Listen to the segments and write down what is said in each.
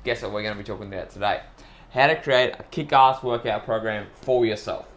guess what we're going to be talking about today? How to create a kick-ass workout program for yourself.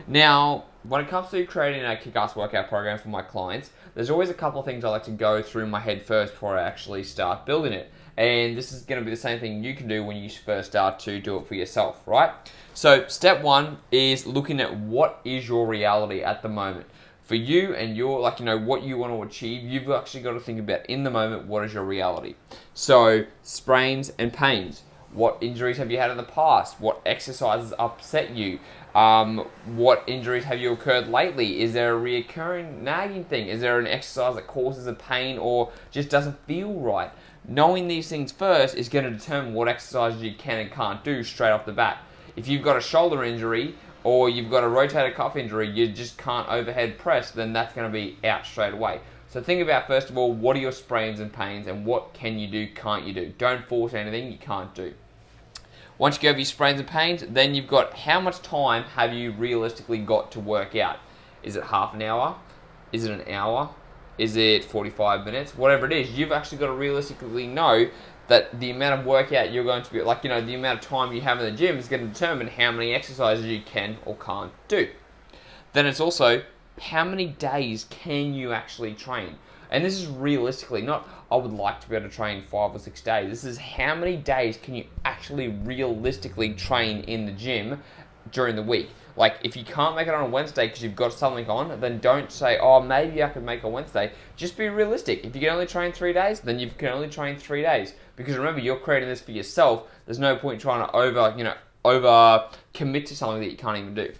Now, when it comes to creating a kick-ass workout program for my clients, there's always a couple of things I like to go through my head first before I actually start building it. And this is going to be the same thing you can do when you first start to do it for yourself, right? So step one is looking at what is your reality at the moment. For you and your, what you want to achieve, you've actually got to think about in the moment, what is your reality? So sprains and pains. What injuries have you had in the past? What exercises upset you? What injuries have you occurred lately? Is there a reoccurring nagging thing? Is there an exercise that causes a pain or just doesn't feel right? Knowing these things first is going to determine what exercises you can and can't do straight off the bat. If you've got a shoulder injury or you've got a rotator cuff injury, you just can't overhead press, then that's going to be out straight away. So think about, first of all, what are your sprains and pains and what can you do, can't you do? Don't force anything you can't do. Once you go over your sprains and pains, then you've got how much time have you realistically got to work out? Is it half an hour? Is it an hour? Is it 45 minutes? Whatever it is, you've actually got to realistically know that the amount of workout you're going to be, the amount of time you have in the gym is going to determine how many exercises you can or can't do. Then it's also, how many days can you actually train? And this is realistically, not I would like to be able to train 5 or 6 days. This is how many days can you actually realistically train in the gym during the week. Like, if you can't make it on a Wednesday because you've got something on, then don't say, oh, maybe I could make a Wednesday. Just be realistic. If you can only train 3 days, then you can only train 3 days. Because remember, you're creating this for yourself. There's no point trying to over commit to something that you can't even do.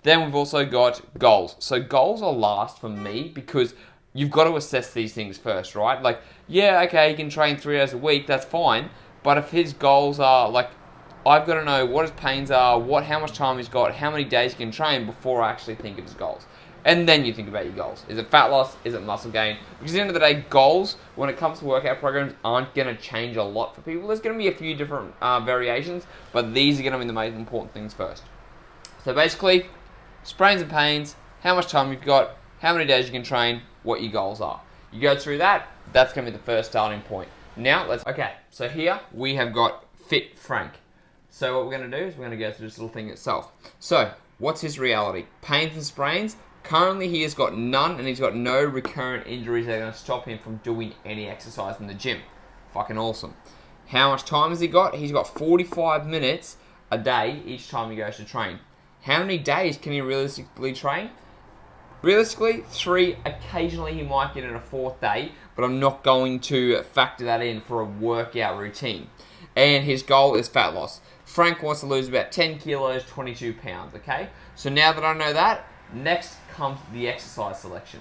Then we've also got goals. So goals are last for me because you've got to assess these things first, right? Like, yeah, okay, you can train 3 days a week, that's fine. But if his goals are like, I've got to know what his pains are, how much time he's got, how many days he can train before I actually think of his goals. And then you think about your goals. Is it fat loss? Is it muscle gain? Because at the end of the day, goals, when it comes to workout programs, aren't going to change a lot for people. There's going to be a few different variations, but these are going to be the most important things first. So basically, sprains and pains, how much time you've got, how many days you can train, what your goals are. You go through that, that's going to be the first starting point. Now, okay, so here we have got Fit Frank. So what we're going to do is we're going to go through this little thing itself. So, what's his reality? Pains and sprains. Currently, he has got none, and he's got no recurrent injuries that are going to stop him from doing any exercise in the gym. Fucking awesome. How much time has he got? He's got 45 minutes a day each time he goes to train. How many days can he realistically train? Realistically, 3. Occasionally, he might get in a 4th day, but I'm not going to factor that in for a workout routine. And his goal is fat loss. Frank wants to lose about 10 kilos, 22 pounds, okay? So now that I know that, next comes the exercise selection.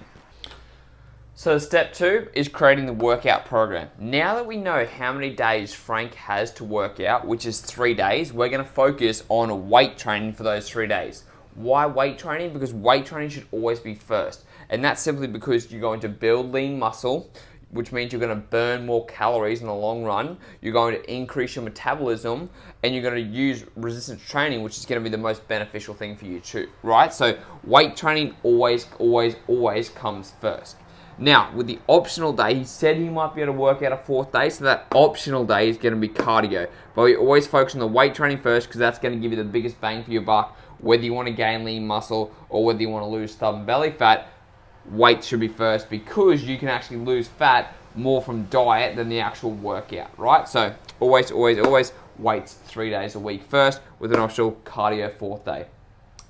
So step 2 is creating the workout program. Now that we know how many days Frank has to work out, which is 3 days, we're going to focus on weight training for those 3 days. Why weight training? Because weight training should always be first. And that's simply because you're going to build lean muscle, which means you're going to burn more calories in the long run. You're going to increase your metabolism, and you're going to use resistance training, which is going to be the most beneficial thing for you too, right? So weight training always comes first. Now, with the optional day, he said he might be able to work out a 4th day, so that optional day is going to be cardio. But we always focus on the weight training first because that's going to give you the biggest bang for your buck, whether you want to gain lean muscle or whether you want to lose stubborn belly fat. Weight should be first because you can actually lose fat more from diet than the actual workout, right? So always weights 3 days a week first with an optional cardio 4th day.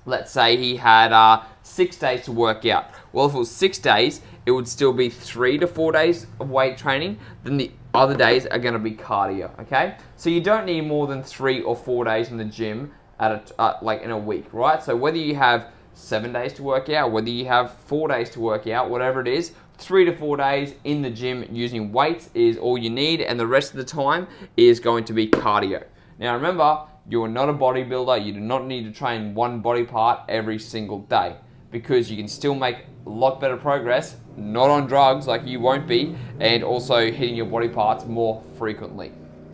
Let's say he had 6 days to work out. Well, if it was 6 days, it would still be 3 to 4 days of weight training. Then the other days are going to be cardio, okay? So you don't need more than 3 or 4 days in the gym in a week, right? So whether you have 7 days to work out, whether you have 4 days to work out, whatever it is, 3 to 4 days in the gym using weights is all you need, and the rest of the time is going to be cardio. Now remember, you are not a bodybuilder. You do not need to train one body part every single day because you can still make a lot better progress, not on drugs like you won't be, and also hitting your body parts more frequently.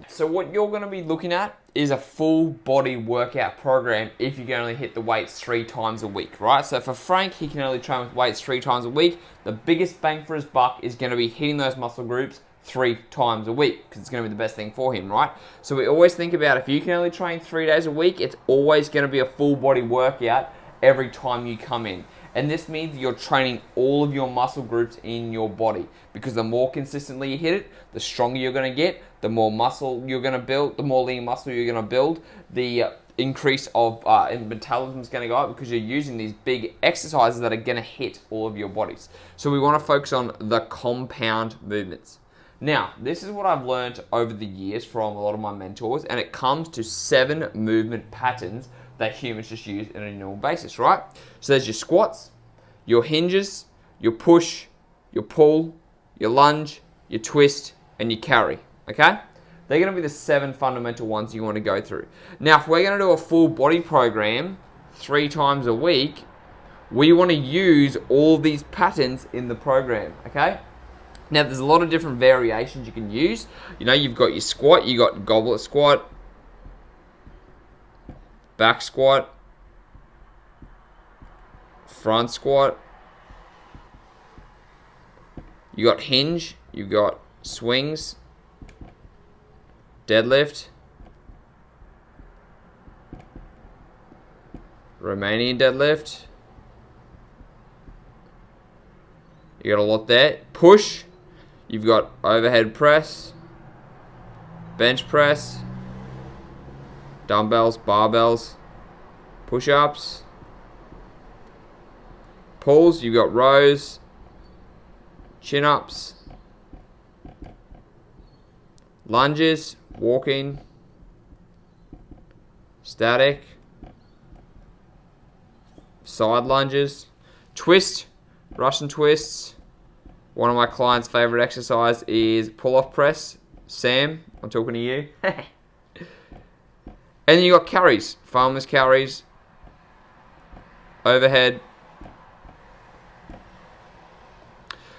So what you're going to be looking at is a full body workout program if you can only hit the weights 3 times a week, right? So for Frank, he can only train with weights 3 times a week. The biggest bang for his buck is going to be hitting those muscle groups 3 times a week because it's going to be the best thing for him, right? So we always think about if you can only train 3 days a week, it's always going to be a full body workout every time you come in. And this means you're training all of your muscle groups in your body, because the more consistently you hit it, the stronger you're going to get, the more muscle you're going to build, the more lean muscle you're going to build, the increase of metabolism is going to go up, because you're using these big exercises that are going to hit all of your bodies. So we want to focus on the compound movements. Now, this is what I've learned over the years from a lot of my mentors, and it comes to 7 movement patterns that humans just use on a normal basis, right? So there's your squats, your hinges, your push, your pull, your lunge, your twist, and your carry, okay? They're going to be the 7 fundamental ones you want to go through. Now, if we're going to do a full body program 3 times a week, we want to use all these patterns in the program, okay? Now, there's a lot of different variations you can use. You know, you've got your squat, you got goblet squat, back squat, front squat, you got hinge, you got swings, deadlift, Romanian deadlift, you got a lot there, push, you've got overhead press, bench press, dumbbells, barbells, push-ups, pulls, you've got rows, chin-ups, lunges, walking, static, side lunges, twist, Russian twists. One of my clients' favorite exercise is pull-off press. Sam, I'm talking to you. And then you got carries, farmer's carries, overhead.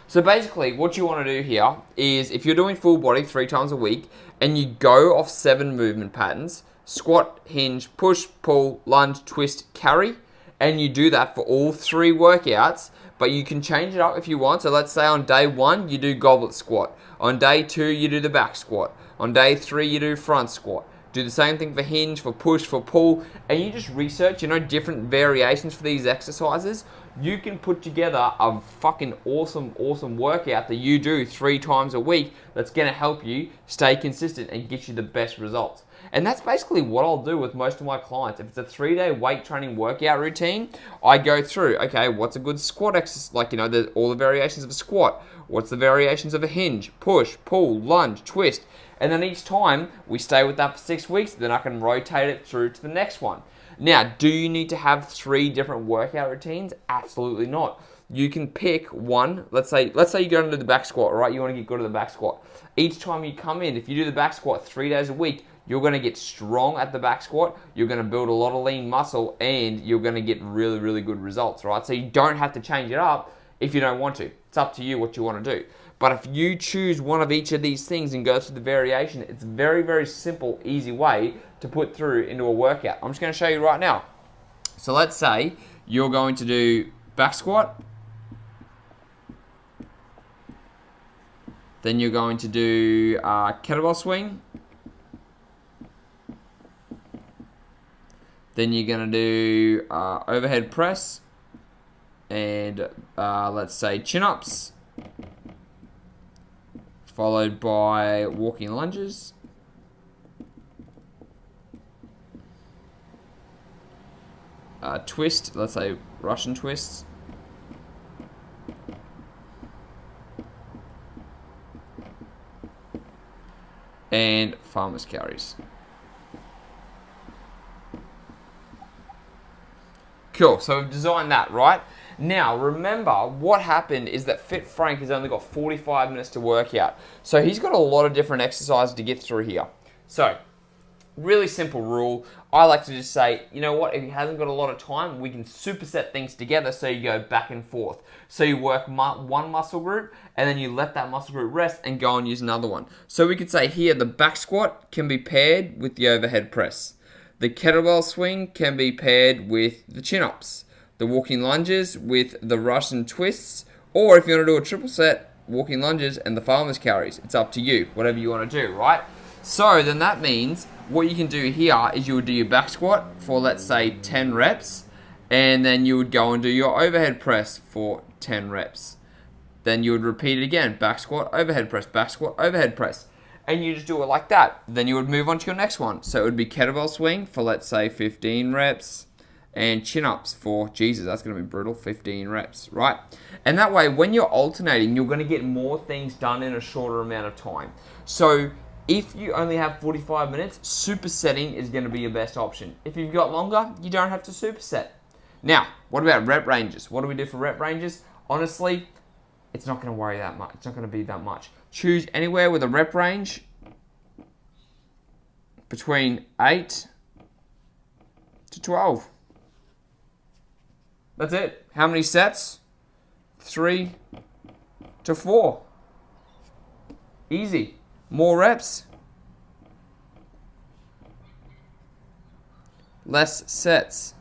So basically, what you want to do here is, if you're doing full body 3 times a week and you go off 7 movement patterns, squat, hinge, push, pull, lunge, twist, carry, and you do that for all 3 workouts, but you can change it up if you want. So let's say on day 1, you do goblet squat. On day 2, you do the back squat. On day 3, you do front squat. Do the same thing for hinge, for push, for pull, and you just research, different variations for these exercises. You can put together a fucking awesome workout that you do 3 times a week that's going to help you stay consistent and get you the best results. And that's basically what I'll do with most of my clients. If it's a 3-day weight training workout routine, I go through, okay, what's a good squat exercise? There's all the variations of a squat. What's the variations of a hinge, push, pull, lunge, twist? And then each time we stay with that for 6 weeks, then I can rotate it through to the next one. Now, do you need to have 3 different workout routines? Absolutely not. You can pick one. Let's say you go into the back squat, right? You want to get good at the back squat. Each time you come in, if you do the back squat 3 days a week, you're going to get strong at the back squat. You're going to build a lot of lean muscle, and you're going to get really, really good results, right? So you don't have to change it up if you don't want to. It's up to you what you want to do. But if you choose one of each of these things and go through the variation, it's a very, very simple, easy way to put through into a workout. I'm just going to show you right now. So let's say you're going to do back squat. Then you're going to do kettlebell swing. Then you're going to do overhead press. And let's say chin-ups. Followed by walking lunges. Twist, let's say Russian twists. And farmer's carries. Cool, so we've designed that, right? Now, remember, what happened is that Fit Frank has only got 45 minutes to work out. So he's got a lot of different exercises to get through here. So, really simple rule. I like to just say, you know what, if he hasn't got a lot of time, we can superset things together so you go back and forth. So you work one muscle group, and then you let that muscle group rest and go and use another one. So we could say here, the back squat can be paired with the overhead press. The kettlebell swing can be paired with the chin-ups. The walking lunges with the Russian twists, or if you want to do a triple set, walking lunges, and the farmer's carries. It's up to you, whatever you want to do, right? So then that means what you can do here is you would do your back squat for, let's say, 10 reps, and then you would go and do your overhead press for 10 reps. Then you would repeat it again, back squat, overhead press, back squat, overhead press. And you just do it like that. Then you would move on to your next one. So it would be kettlebell swing for, let's say, 15 reps, and chin-ups for, Jesus, that's going to be brutal, 15 reps, right? And that way, when you're alternating, you're going to get more things done in a shorter amount of time. So if you only have 45 minutes, supersetting is going to be your best option. If you've got longer, you don't have to superset. Now, what about rep ranges? What do we do for rep ranges? Honestly, it's not going to worry that much. It's not going to be that much. Choose anywhere with a rep range between 8 to 12. That's it. How many sets? 3 to 4. Easy. More reps. Less sets.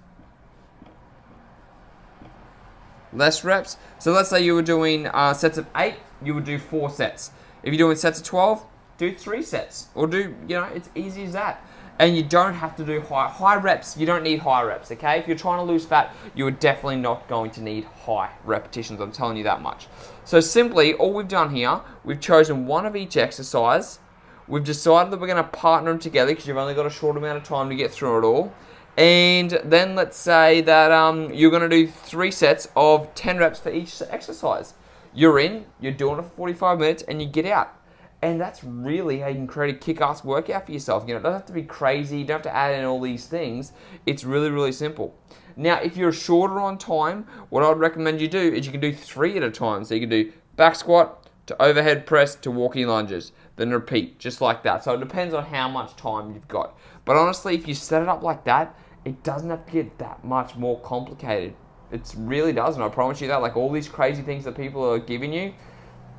Less reps. So let's say you were doing sets of 8, you would do 4 sets. If you're doing sets of 12, do 3 sets. Or do, it's easy as that. And you don't have to do high reps. You don't need high reps, okay? If you're trying to lose fat, you are definitely not going to need high repetitions. I'm telling you that much. So simply, all we've done here, we've chosen one of each exercise. We've decided that we're going to partner them together because you've only got a short amount of time to get through it all. And then let's say that you're going to do 3 sets of 10 reps for each exercise. You're in, you're doing it for 45 minutes, and you get out. And that's really how you can create a kick-ass workout for yourself. It doesn't have to be crazy. You don't have to add in all these things. It's really, really simple. Now, if you're shorter on time, what I would recommend you do is you can do 3 at a time. So you can do back squat to overhead press to walking lunges. Then repeat, just like that. So it depends on how much time you've got. But honestly, if you set it up like that, it doesn't have to get that much more complicated. It really doesn't. I promise you that. Like all these crazy things that people are giving you,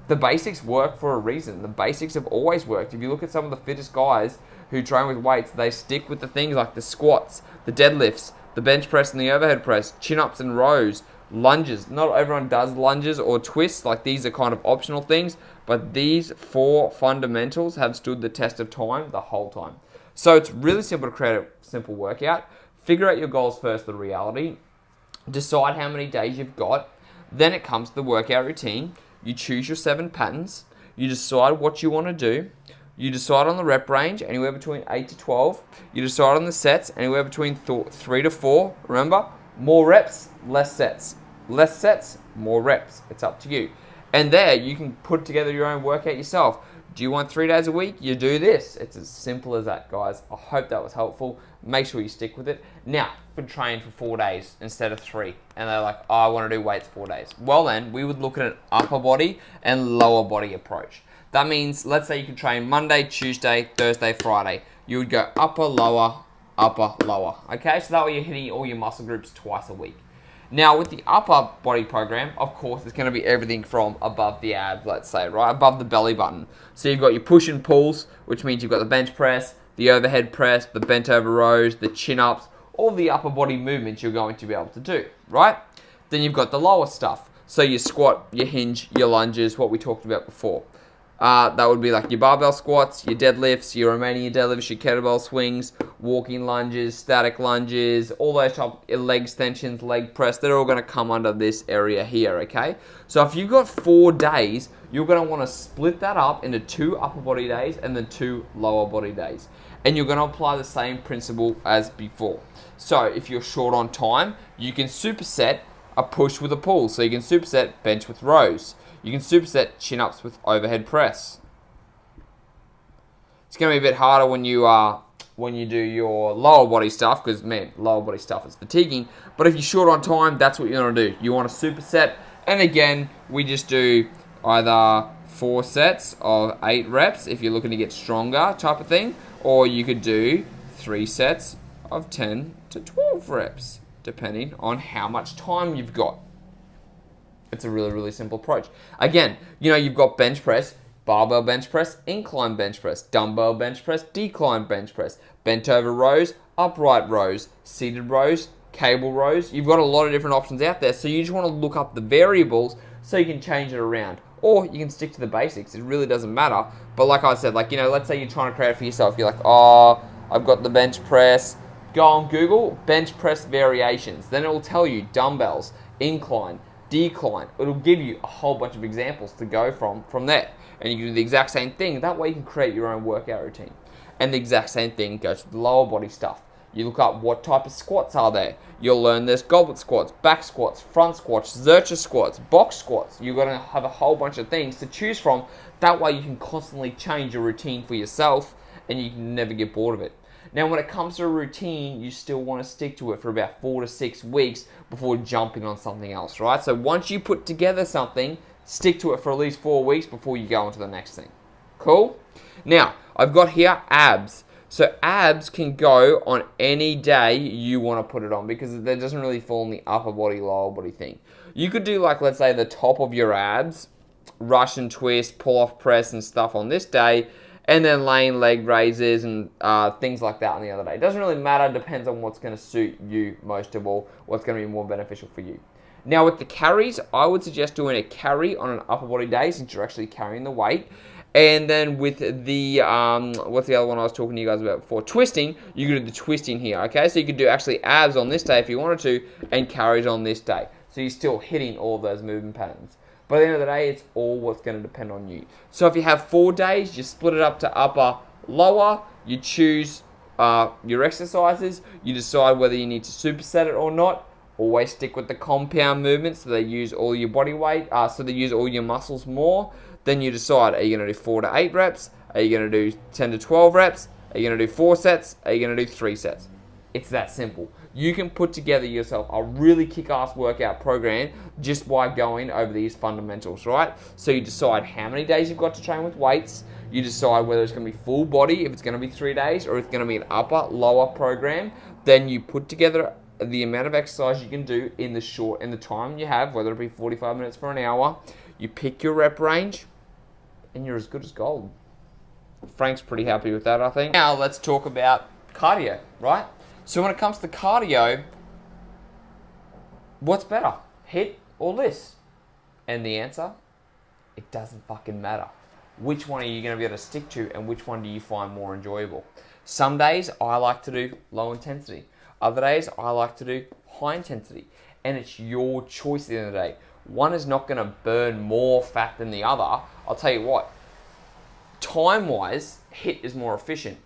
the basics work for a reason. The basics have always worked. If you look at some of the fittest guys who train with weights, they stick with the things like the squats, the deadlifts, the bench press and the overhead press, chin-ups and rows, lunges. Not everyone does lunges or twists. Like these are kind of optional things. But these 4 fundamentals have stood the test of time the whole time. So it's really simple to create a simple workout. Figure out your goals first, the reality. Decide how many days you've got. Then it comes to the workout routine. You choose your 7 patterns. You decide what you want to do. You decide on the rep range, anywhere between 8 to 12. You decide on the sets, anywhere between 3 to 4. Remember, more reps, less sets. Less sets, more reps. It's up to you. And there, you can put together your own workout yourself. Do you want 3 days a week? You do this. It's as simple as that, guys. I hope that was helpful. Make sure you stick with it. Now, if you train for 4 days instead of 3, and they're like, oh, I want to do weights 4 days. Well then, we would look at an upper body and lower body approach. That means, let's say you can train Monday, Tuesday, Thursday, Friday. You would go upper, lower, okay? So that way you're hitting all your muscle groups twice a week. Now, with the upper body program, of course, it's going to be everything from above the abs, let's say, right? Above the belly button. So you've got your push and pulls, which means you've got the bench press, the overhead press, the bent over rows, the chin-ups, all the upper body movements you're going to be able to do, right? Then you've got the lower stuff. So your squat, your hinge, your lunges, what we talked about before. That would be like your barbell squats, your deadlifts, your Romanian deadlifts, your kettlebell swings, walking lunges, static lunges, all those type leg extensions, leg press, they're all going to come under this area here, okay? So if you've got 4 days, you're going to want to split that up into 2 upper body days and then 2 lower body days. And you're going to apply the same principle as before. So if you're short on time, you can superset a push with a pull. So you can superset bench with rows. You can superset chin-ups with overhead press. It's going to be a bit harder when you do your lower body stuff because, man, lower body stuff is fatiguing. But if you're short on time, that's what you're going to do. You want to superset. And again, we just do either 4 sets of 8 reps if you're looking to get stronger type of thing. Or you could do 3 sets of 10 to 12 reps, depending on how much time you've got. It's a really, really simple approach. Again, you've got bench press, barbell bench press, incline bench press, dumbbell bench press, decline bench press, bent over rows, upright rows, seated rows, cable rows. You've got a lot of different options out there, so you just want to look up the variables so you can change it around. or you can stick to the basics. It really doesn't matter. But like I said, like, you know, let's say you're trying to create it for yourself. You're like, oh, I've got the bench press. Go on Google, bench press variations. Then it will tell you dumbbells, incline, decline. It'll give you a whole bunch of examples to go from there. And you can do the exact same thing. That way you can create your own workout routine. And the exact same thing goes for the lower body stuff. You look up what type of squats are there. You'll learn there's goblet squats, back squats, front squats, Zercher squats, box squats. You're going to have a whole bunch of things to choose from. That way you can constantly change your routine for yourself and you can never get bored of it. Now, when it comes to a routine, you still want to stick to it for about 4 to 6 weeks before jumping on something else, right? So once you put together something, stick to it for at least 4 weeks before you go on to the next thing. Cool? Now, I've got here abs. So abs can go on any day you want to put it on because it doesn't really fall in the upper body, lower body thing. You could do like, let's say, the top of your abs, Russian twist, pull-off press and stuff on this day, and then laying leg raises and things like that on the other day. It doesn't really matter. It depends on what's going to suit you most of all, what's going to be more beneficial for you. Now with the carries, I would suggest doing a carry on an upper body day since you're actually carrying the weight. And then with the, what's the other one I was talking to you guys about before? Twisting, you could do the twisting here, okay? So you could do actually abs on this day if you wanted to, and carries on this day. So you're still hitting all those movement patterns. But at the end of the day, it's all what's going to depend on you. So if you have 4 days, you split it up to upper, lower, you choose your exercises, you decide whether you need to superset it or not. Always stick with the compound movements so they use all your body weight, so they use all your muscles more. Then you decide, are you going to do 4 to 8 reps? Are you going to do 10 to 12 reps? Are you going to do 4 sets? Are you going to do 3 sets? It's that simple. You can put together yourself a really kick-ass workout program just by going over these fundamentals, right? So you decide how many days you've got to train with weights. You decide whether it's going to be full body, if it's going to be 3 days, or if it's going to be an upper, lower program. Then you put together the amount of exercise you can do in the time you have, whether it be 45 minutes for an hour. You pick your rep range, and you're as good as gold. Frank's pretty happy with that, I think. Now let's talk about cardio, right? So when it comes to cardio, what's better, HIIT or LISS? And the answer, it doesn't fucking matter. Which one are you going to be able to stick to and which one do you find more enjoyable? Some days I like to do low intensity. Other days I like to do high intensity. And it's your choice at the end of the day. One is not going to burn more fat than the other. I'll tell you what, time-wise, HIIT is more efficient.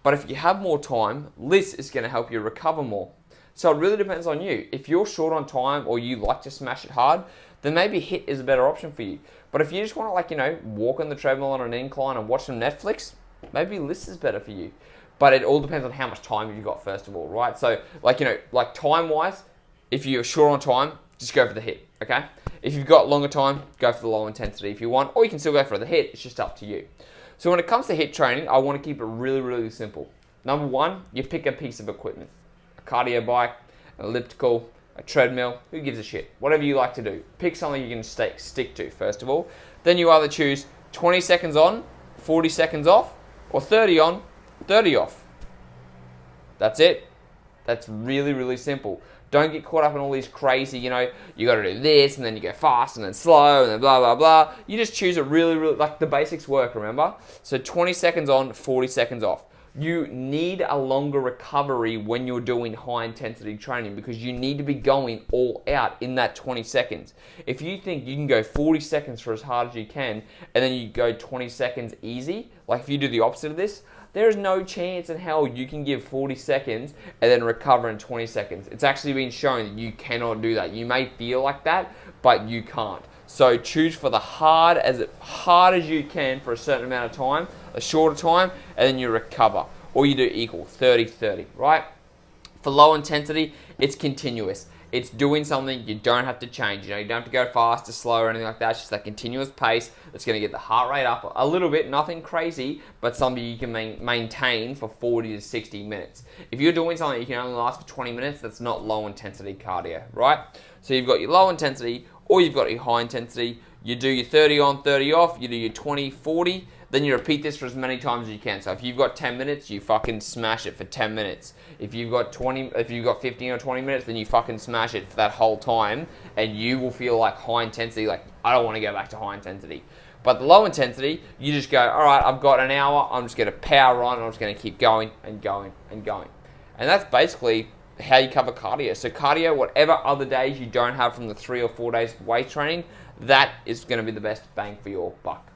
But if you have more time, LISS is going to help you recover more. So it really depends on you. If you're short on time or you like to smash it hard, then maybe HIIT is a better option for you. But if you just want to, like, you know, walk on the treadmill on an incline and watch some Netflix, maybe LISS is better for you. But it all depends on how much time you've got first of all, right? So, like, you know, like time-wise, if you're short on time, just go for the HIIT, okay? If you've got longer time, go for the low intensity if you want, or you can still go for the HIIT, it's just up to you. So when it comes to HIIT training, I want to keep it really, really simple. Number one, you pick a piece of equipment. A cardio bike, an elliptical, a treadmill, who gives a shit? Whatever you like to do. Pick something you can stick to, first of all. Then you either choose 20 seconds on, 40 seconds off, or 30 on, 30 off. That's it. That's really, really simple. Don't get caught up in all these crazy, you know, you got to do this, and then you go fast, and then slow, and then blah, blah, blah. You just choose a really, really, like the basics work, remember? So 20 seconds on, 40 seconds off. You need a longer recovery when you're doing high intensity training because you need to be going all out in that 20 seconds. If you think you can go 40 seconds for as hard as you can, and then you go 20 seconds easy, like if you do the opposite of this, there is no chance in hell you can give 40 seconds and then recover in 20 seconds. It's actually been shown that you cannot do that. You may feel like that, but you can't. So choose for the hard as you can for a certain amount of time, a shorter time, and then you recover. Or you do equal, 30-30, right? For low intensity, it's continuous. It's doing something you don't have to change. You know, you don't have to go fast or slow or anything like that. It's just that continuous pace that's going to get the heart rate up a little bit, nothing crazy, but something you can maintain for 40 to 60 minutes. If you're doing something you can only last for 20 minutes, that's not low intensity cardio, right? So you've got your low intensity or you've got your high intensity. You do your 30 on, 30 off, you do your 20, 40, then you repeat this for as many times as you can. So if you've got 10 minutes, you fucking smash it for 10 minutes. If you've got 15 or 20 minutes, then you fucking smash it for that whole time, and you will feel like high intensity, like, I don't want to go back to high intensity. But the low intensity, you just go, all right, I've got an hour, I'm just going to power on, and I'm just going to keep going and going and going. And that's basically how you cover cardio. So cardio, whatever other days you don't have from the 3 or 4 days of weight training, that is going to be the best bang for your buck.